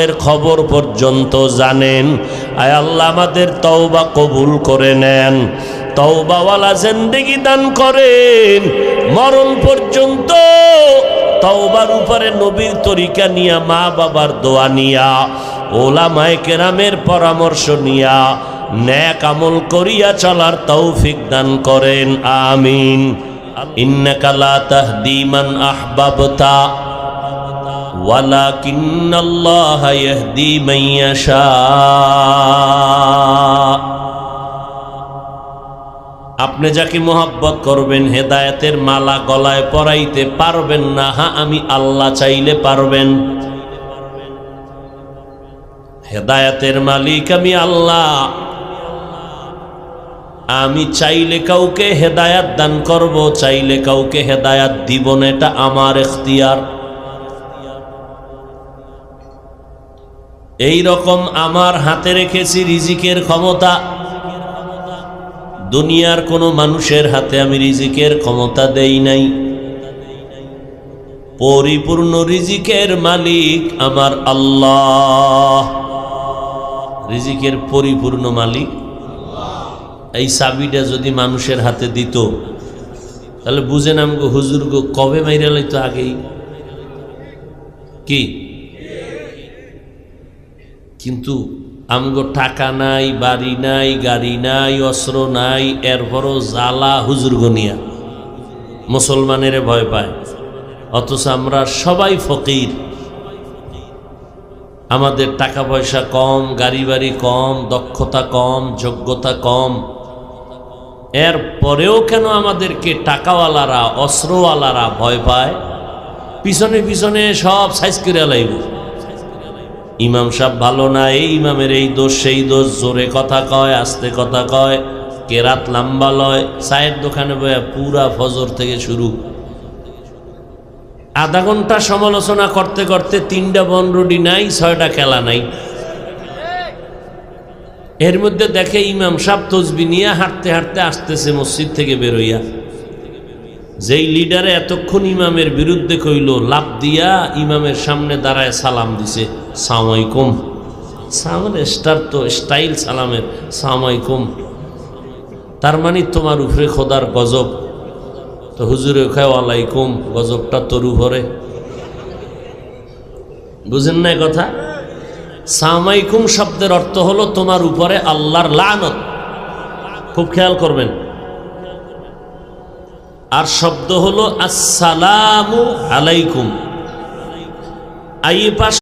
এর খবর পর্যন্ত জানেন। আয় আল্লাহ আমাদের তওবা কবুল করে নেন, তওবাওয়ালা জিন্দেগি দান করেন, মরণ পর্যন্ত তওবার উপরে নবীর তরিকা নিয়া, মা বাবার দোয়া নিয়া, ওলামায়ে কেরামের পরামর্শ নিয়া নেক আমল করিয়া চলার তৌফিক দান করেন, আমিন। ইন্নাকা লা তাহদি মান আহবাবতা ওয়ালাকিন্নাল্লাহা ইয়াহদি মান ইয়াশা। আপনি যাকে মোহাব্বত করবেন হেদায়েতের মালা গলায় পরাইতে পারবেন না, হ্যাঁ আমি আল্লাহ চাইলে পারবেন। হেদায়েতের মালিক আমি আল্লাহ, আমি চাইলে কাউকে হেদায়াত দান করব, চাইলে কাউকে হেদায়াত দিব না, এটা আমার ইখতিয়ার। এই রকম আমার হাতে রেখেছি রিজিকের ক্ষমতা। দুনিয়ার কোনো মানুষের হাতে আমি রিজিকের ক্ষমতা দেই নাই। পরিপূর্ণ রিজিকের মালিক আমার আল্লাহ, রিজিকের পরিপূর্ণ মালিক। এই চাবিটা যদি মানুষের হাতে দিত তাহলে বুঝেন আমগো হুজুর গো কবে মাইরা লাইতো আগেই কি। কিন্তু আমগো টাকা নাই, বাড়ি নাই, গাড়ি নাই, অস্ত্র নাই, এরপরও জ্বালা হুজুর গনিয়া মুসলমানের ভয় পায়। অথচ আমরা সবাই ফকির, আমাদের টাকা পয়সা কম, গাড়ি বাড়ি কম, দক্ষতা কম, যোগ্যতা কম। এর পরেও কেন আমাদেরকে টাকাওয়ালারা, অস্ত্রওয়ালারা ভয় পায়? পিছনে পিছনে সব সাইজ করে লাইব। ইমাম সাহেব ভালো না, এই ইমামের এই দোষ সেই দোষ, জোরে কথা কয়, আস্তে কথা কয়, কেরাত লম্বা লয়, চায়ের দোকানে বয়া পুরা ফজর থেকে শুরু। আধা ঘন্টা সমালোচনা করতে করতে 3টা বনরুডি নাই, 6টা খেলা নাই। এর মধ্যে দেখে ইমাম সাহেব তসবি নিয়ে হাঁটতে হাঁটতে আসতেছে মসজিদ থেকে বেরোইয়া। যেই লিডারে এতক্ষণ ইমামের বিরুদ্ধে কইল, লাভ দিয়া ইমামের সামনে দাঁড়ায় সালাম দিছে, সালাম আলাইকুম। সালামের স্টার তো স্টাইল সালামের, সালাম আলাইকুম। তার মানে তোমার উপরে খোদার গজব। তো হুজুরে খায় ওয়ালাইকুম, গজবটা তোর উপরে। বুঝেন না কথা? সালাম আলাইকুম শব্দের অর্থ হলো তোমার উপরে আল্লাহর লানত। খুব খেয়াল করবেন। আর শব্দ হলো আসসালামু আলাইকুম। আই পাশ